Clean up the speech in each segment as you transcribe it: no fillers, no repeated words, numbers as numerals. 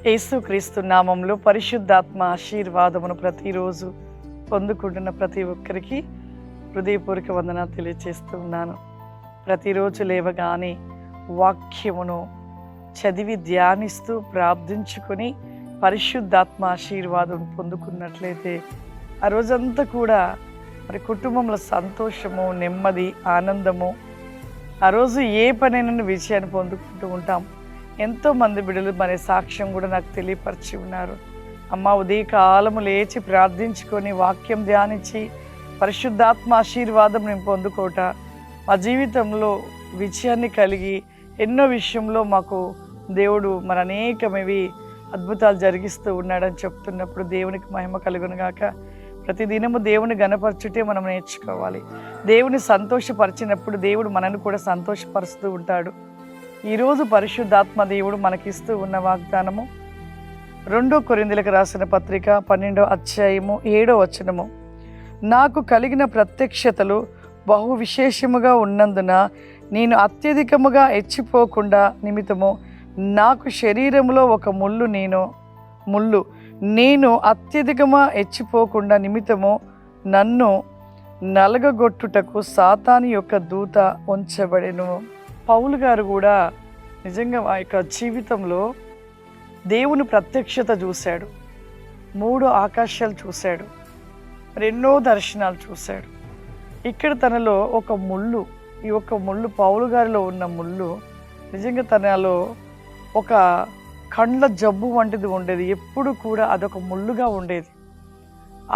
యేసుక్రీస్తు నామంలో పరిశుద్ధాత్మ ఆశీర్వాదమును ప్రతిరోజు పొందుకుంటున్న ప్రతి ఒక్కరికి హృదయపూర్వక వందనాలు తెలియజేస్తూ ఉన్నాను. ప్రతిరోజు లేవగానే వాక్యమును చదివి ధ్యానిస్తూ ప్రార్థించుకొని పరిశుద్ధాత్మ ఆశీర్వాదం పొందుకున్నట్లయితే ఆ రోజంతా కూడా మరి కుటుంబంలో సంతోషము, నెమ్మది, ఆనందము, ఆ రోజు ఏ పనైనా విజయాన్ని పొందుకుంటూ ఉంటాం. ఎంతోమంది బిడ్డలు మరి సాక్ష్యం కూడా నాకు తెలియపరిచి ఉన్నారు. అమ్మ, ఉదయకాలము లేచి ప్రార్థించుకొని వాక్యం ధ్యానించి పరిశుద్ధాత్మ ఆశీర్వాదం నేను పొందుకోట మా జీవితంలో విజయాన్ని కలిగి ఎన్నో విషయంలో మాకు దేవుడు మరి అనేకమైవి అద్భుతాలు జరిగిస్తూ ఉన్నాడని చెప్తున్నప్పుడు దేవునికి మహిమ కలుగునుగాక. ప్రతిదినము దేవుని గణపరచుటే మనం నేర్చుకోవాలి. దేవుని సంతోషపరిచినప్పుడు దేవుడు మనల్ని కూడా సంతోషపరుస్తూ ఉంటాడు. ఈరోజు పరిశుద్ధాత్మ దేవుడు మనకిస్తూ ఉన్న వాగ్దానము 2 కొరింథీయులకు రాసిన పత్రిక 12వ అధ్యాయము 7వ వచనము. నాకు కలిగిన ప్రత్యక్షతలు బహు విశేషముగా ఉన్నందున నేను అత్యధికముగా హెచ్చిపోకుండా నిమిత్తము నాకు శరీరములో ఒక ముళ్ళు నేను అత్యధికముగా హెచ్చిపోకుండా నిమిత్తము నన్ను నలగగొట్టుటకు సాతాను యొక్క దూత ఉంచబడెను. పౌలు గారు కూడా నిజంగా ఆ యొక్క జీవితంలో దేవుని ప్రత్యక్షత చూశాడు. 3 ఆకాశాలు చూశాడు, ఎన్నో దర్శనాలు చూశాడు. ఇక్కడ తనలో ఒక ముళ్ళు, ఈ ఒక ముళ్ళు పౌలు గారిలో ఉన్న ముళ్ళు నిజంగా తనలో ఒక కండ్ల జబ్బు వంటిది ఉండేది. ఎప్పుడు కూడా అదొక ముళ్ళుగా ఉండేది.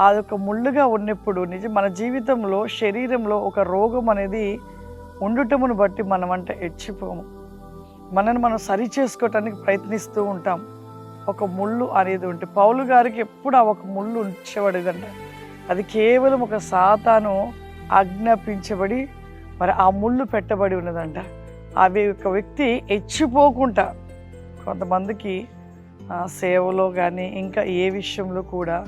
అదొక ముళ్ళుగా ఉన్నప్పుడు మన జీవితంలో శరీరంలో ఒక రోగం అనేది ఉండటమును బట్టి మనం అంటే హెచ్చిపోము. మనల్ని మనం సరి చేసుకోవటానికి ప్రయత్నిస్తూ ఉంటాం. ఒక ముళ్ళు అనేది ఉంటే పౌలు గారికి ఎప్పుడు ఆ ఒక ముళ్ళు ఉంచబడేదంట. అది కేవలం ఒక సాతాను ఆజ్ఞాపించబడి మరి ఆ ముళ్ళు పెట్టబడి ఉన్నదంట. అవి ఒక వ్యక్తి హెచ్చిపోకుండా కొంతమందికి సేవలో కానీ ఇంకా ఏ విషయంలో కూడా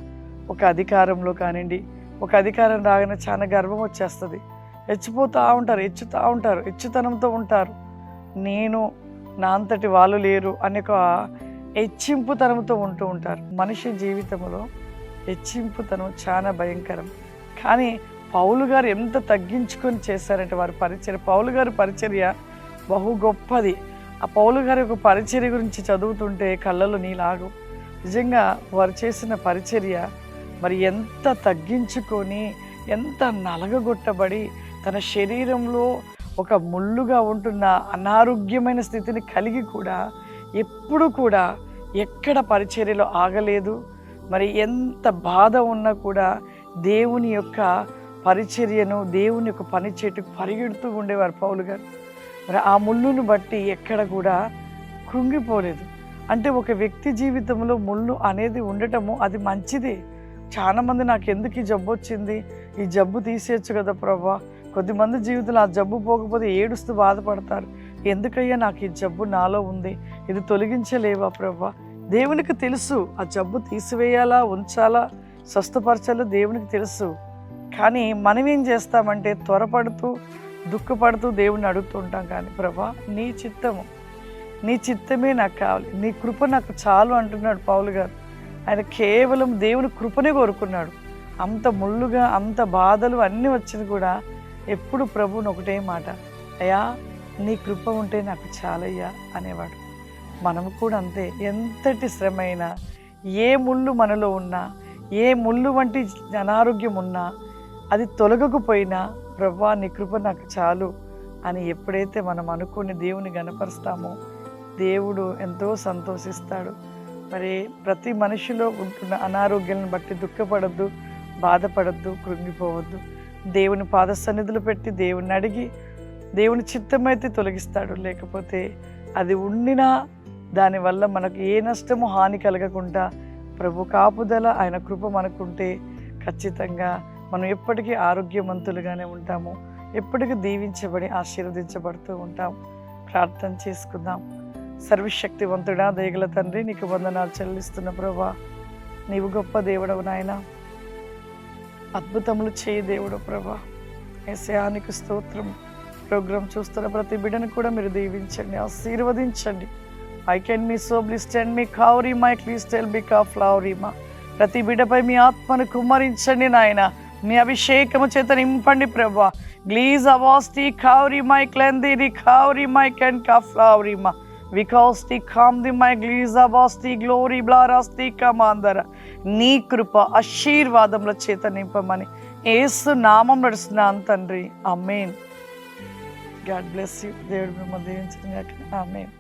ఒక అధికారంలో కానివ్వండి, ఒక అధికారం రాగానే చాలా గర్వం వచ్చేస్తుంది. హెచ్చిపోతూ ఉంటారు, హెచ్చుతనంతో ఉంటారు. నేను నా అంతటి వాళ్ళు లేరు అనే ఒక హెచ్చింపుతనంతో ఉంటూ ఉంటారు. మనిషి జీవితంలో హెచ్చింపుతనం చాలా భయంకరం. కానీ పౌలు గారు ఎంత తగ్గించుకొని చేశారంటే వారి పరిచర్య, పౌలు గారి పరిచర్య బహు గొప్పది. ఆ పౌలు గారి యొక్క పరిచర్య గురించి చదువుతుంటే కళ్ళలో నీలాగు. నిజంగా వారు చేసిన పరిచర్య మరి ఎంత తగ్గించుకొని, ఎంత నలగగొట్టబడి తన శరీరంలో ఒక ముళ్ళుగా ఉంటున్న అనారోగ్యమైన స్థితిని కలిగి కూడా ఎప్పుడు కూడా ఎక్కడ పరిచర్యలో ఆగలేదు. మరి ఎంత బాధ ఉన్నా కూడా దేవుని యొక్క పరిచర్యను, దేవుని యొక్క పని చేటుకు పరిగెడుతూ ఉండేవారు పౌలు గారు. మరి ఆ ముళ్ళును బట్టి ఎక్కడ కూడా కృంగిపోలేదు. అంటే ఒక వ్యక్తి జీవితంలో ముళ్ళు అనేది ఉండటము అది మంచిదే. చాలామంది నాకు ఎందుకు ఈ జబ్బు వచ్చింది, ఈ జబ్బు తీసేయచ్చు కదా ప్రభా. కొద్దిమంది జీవితంలో ఆ జబ్బు పోకపోతే ఏడుస్తూ బాధపడతారు. ఎందుకయ్యా నాకు ఈ జబ్బు నాలో ఉంది, ఇది తొలగించలేవా ప్రభా. దేవునికి తెలుసు ఆ జబ్బు తీసివేయాలా, ఉంచాలా, స్వస్థపరచాలో దేవునికి తెలుసు. కానీ మనం ఏం చేస్తామంటే త్వరపడుతూ దుఃఖపడుతూ దేవుని అడుగుతూ ఉంటాం. కానీ ప్రభా నీ చిత్తమే నాకు కావాలి, నీ కృప నాకు చాలు అంటున్నాడు పౌలు గారు. ఆయన కేవలం దేవుని కృపనే కోరుకున్నాడు. అంత ముళ్ళుగా, అంత బాధలు అన్నీ వచ్చినా కూడా ఎప్పుడు ప్రభువుని ఒకటే మాట, అయ్యా నీ కృప ఉంటే నాకు చాలయ్యా అనేవాడు. మనము కూడా అంతే. ఎంతటి శ్రమ అయినా, ఏ ముళ్ళు మనలో ఉన్నా, ఏ ముళ్ళు వంటి అనారోగ్యం ఉన్నా, అది తొలగకపోయినా ప్రభువా నీ కృప నాకు చాలు అని ఎప్పుడైతే మనం అనుకుని దేవుని గణపరుస్తామో దేవుడు ఎంతో సంతోషిస్తాడు. మరి ప్రతి మనిషిలో ఉంటున్న అనారోగ్యాలను బట్టి దుఃఖపడద్దు, బాధపడద్దు, కృంగిపోవద్దు. దేవుని పాద సన్నిధులు పెట్టి దేవుని అడిగి దేవుని చిత్తమైతే తొలగిస్తాడు. లేకపోతే అది ఉండినా దానివల్ల మనకు ఏ నష్టము హాని కలగకుండా ప్రభు కాపుదల, ఆయన కృప మనకుంటే ఖచ్చితంగా మనం ఎప్పటికీ ఆరోగ్యవంతులుగానే ఉంటాము. ఎప్పటికీ దీవించబడి ఆశీర్వదించబడుతూ ఉంటాం. ప్రార్థన చేసుకుందాం. సర్వశక్తివంతుడా, దయగల తండ్రి, నీకు వందనాలు చెల్లిస్తున్న ప్రభా. నీవు గొప్ప దేవుడవు నాయన, అద్భుతములు చేయి దేవుడు ప్రభా. యేసయ్యానికి స్తోత్రం. ప్రోగ్రాం చూస్తున్న ప్రతి బిడ్డను కూడా మీరు దీవించండి, ఆశీర్వదించండి. ఐ కెన్ మీ సో బ్లిస్డ్ అండ్ మీ కౌరీ మై క్లిస్టెల్ బికా ఫ్లవరీమా. ప్రతి బిడ్డపై మీ ఆత్మను కుమ్మరించండి నాయన, మీ అభిషేకము చేత నింపండి ప్రభా. గ్లీజ్ అవాస్టి కౌరీ మై క్లెంది కౌరీ మై కెన్ కా ఫ్లవరీమా వికాస్టి కామ్ది మై గ్లీజ్ అవాస్టి గ్లోరీ బ్లారాస్తి కమాందర. నీ కృప ఆశీర్వాదముల చేత నింపమని యేసు నామం నడుస్తున్నాను తండ్రి, ఆమేన్. God bless you. దేవుడు మిమ్మల్ని దీవించును గాక. ఆమేన్.